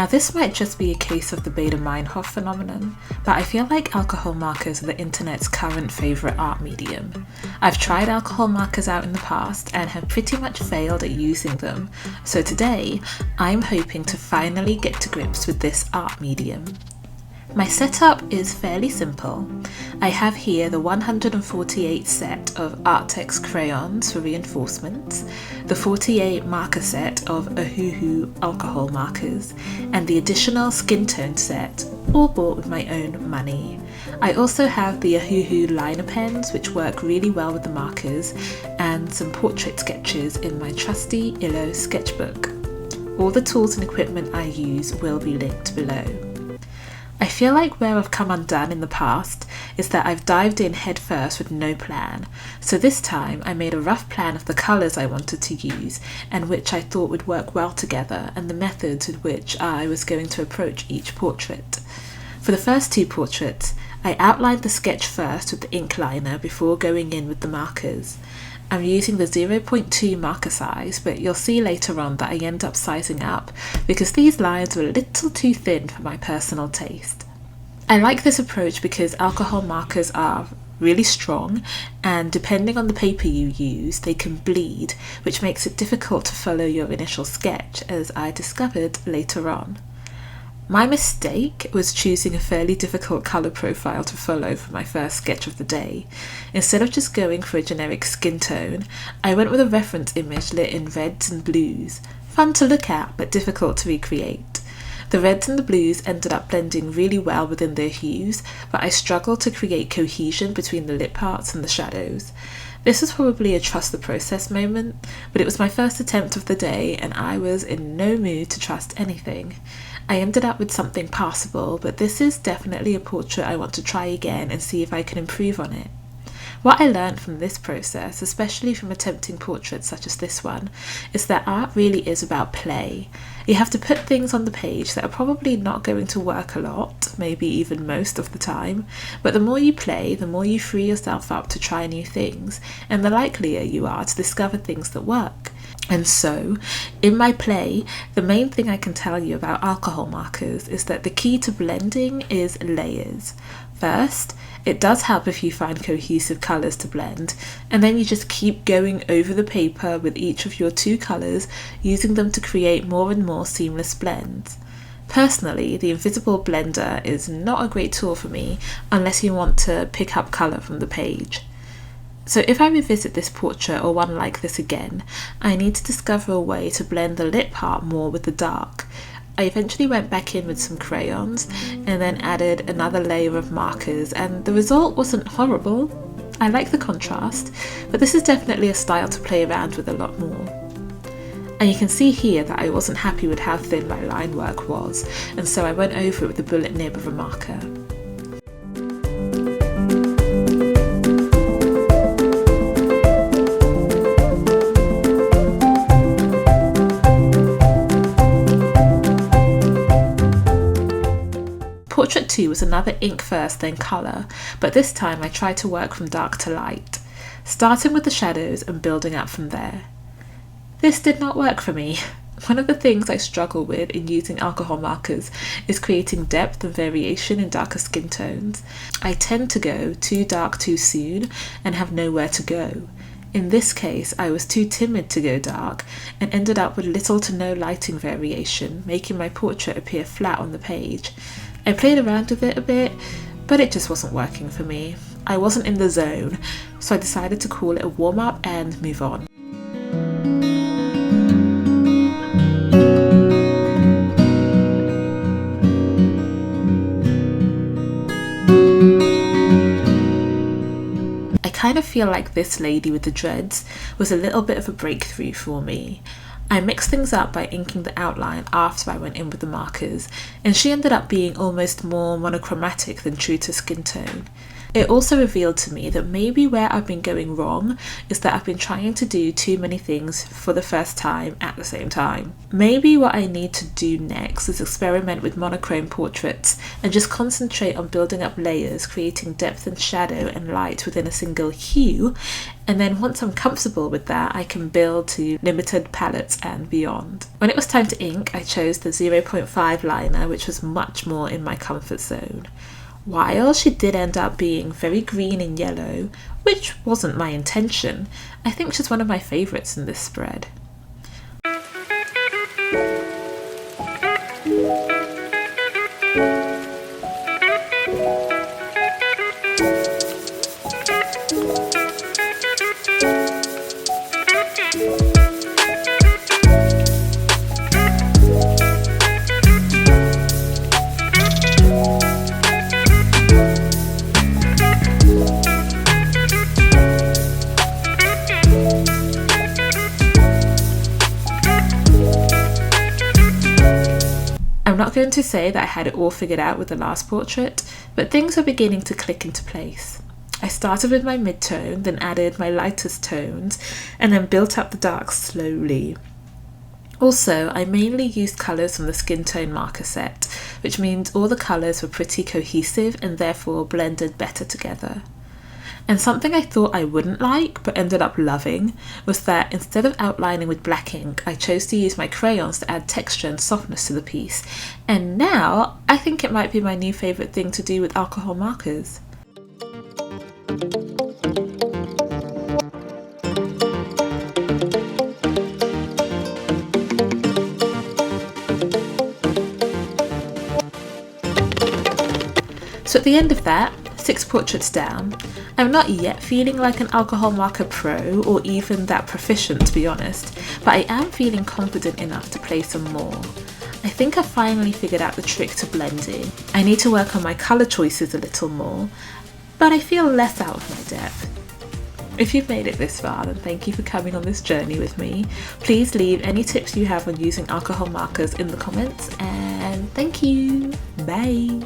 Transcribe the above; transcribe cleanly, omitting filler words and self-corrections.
Now this might just be a case of the Baader-Meinhof phenomenon, but I feel like alcohol markers are the internet's current favourite art medium. I've tried alcohol markers out in the past and have pretty much failed at using them, so today I'm hoping to finally get to grips with this art medium. My setup is fairly simple. I have here the 148 set of ARRTX crayons for reinforcements, the 48 marker set of Ohuhu Alcohol markers, and the additional skin tone set, all bought with my own money. I also have the Ohuhu liner pens, which work really well with the markers, and some portrait sketches in my trusty Illo sketchbook. All the tools and equipment I use will be linked below. I feel like where I've come undone in the past is that I've dived in headfirst with no plan, so this time I made a rough plan of the colours I wanted to use and which I thought would work well together, and the methods with which I was going to approach each portrait. For the first two portraits, I outlined the sketch first with the ink liner before going in with the markers. I'm using the 0.2 marker size, but you'll see later on that I end up sizing up because these lines were a little too thin for my personal taste. I like this approach because alcohol markers are really strong, and depending on the paper you use, they can bleed, which makes it difficult to follow your initial sketch, as I discovered later on. My mistake was choosing a fairly difficult colour profile to follow for my first sketch of the day. Instead of just going for a generic skin tone, I went with a reference image lit in reds and blues. Fun to look at, but difficult to recreate. The reds and the blues ended up blending really well within their hues, but I struggled to create cohesion between the lit parts and the shadows. This was probably a trust the process moment, but it was my first attempt of the day and I was in no mood to trust anything. I ended up with something passable, but this is definitely a portrait I want to try again and see if I can improve on it. What I learned from this process, especially from attempting portraits such as this one, is that art really is about play. You have to put things on the page that are probably not going to work a lot, maybe even most of the time, but the more you play, the more you free yourself up to try new things, and the likelier you are to discover things that work. And so, in my play, the main thing I can tell you about alcohol markers is that the key to blending is layers. First, it does help if you find cohesive colours to blend, and then you just keep going over the paper with each of your two colours, using them to create more and more seamless blends. Personally, the invisible blender is not a great tool for me unless you want to pick up colour from the page. So if I revisit this portrait or one like this again, I need to discover a way to blend the lit part more with the dark. I eventually went back in with some crayons and then added another layer of markers, and the result wasn't horrible. I like the contrast, but this is definitely a style to play around with a lot more. And you can see here that I wasn't happy with how thin my line work was, and so I went over it with the bullet nib of a marker. Portrait 2 was another ink first then colour, but this time I tried to work from dark to light, starting with the shadows and building up from there. This did not work for me. One of the things I struggle with in using alcohol markers is creating depth and variation in darker skin tones. I tend to go too dark too soon and have nowhere to go. In this case, I was too timid to go dark and ended up with little to no lighting variation, making my portrait appear flat on the page. I played around with it a bit, but it just wasn't working for me. I wasn't in the zone, so I decided to call it a warm-up and move on. I kind of feel like this lady with the dreads was a little bit of a breakthrough for me. I mixed things up by inking the outline after I went in with the markers, and she ended up being almost more monochromatic than true to skin tone. It also revealed to me that maybe where I've been going wrong is that I've been trying to do too many things for the first time at the same time. Maybe what I need to do next is experiment with monochrome portraits and just concentrate on building up layers, creating depth and shadow and light within a single hue, and then once I'm comfortable with that, I can build to limited palettes and beyond. When it was time to ink, I chose the 0.5 liner, which was much more in my comfort zone. While she did end up being very green and yellow, which wasn't my intention, I think she's one of my favourites in this spread. I'm not going to say that I had it all figured out with the last portrait, but things were beginning to click into place. I started with my mid-tone, then added my lightest tones, and then built up the darks slowly. Also, I mainly used colours from the skin tone marker set, which means all the colours were pretty cohesive and therefore blended better together. And something I thought I wouldn't like, but ended up loving, was that instead of outlining with black ink, I chose to use my crayons to add texture and softness to the piece. And now, I think it might be my new favourite thing to do with alcohol markers. So at the end of that, 6 portraits down, I'm not yet feeling like an alcohol marker pro or even that proficient, to be honest, but I am feeling confident enough to play some more. I think I finally figured out the trick to blending. I need to work on my colour choices a little more, but I feel less out of my depth. If you've made it this far, then thank you for coming on this journey with me. Please leave any tips you have on using alcohol markers in the comments, and thank you. Bye.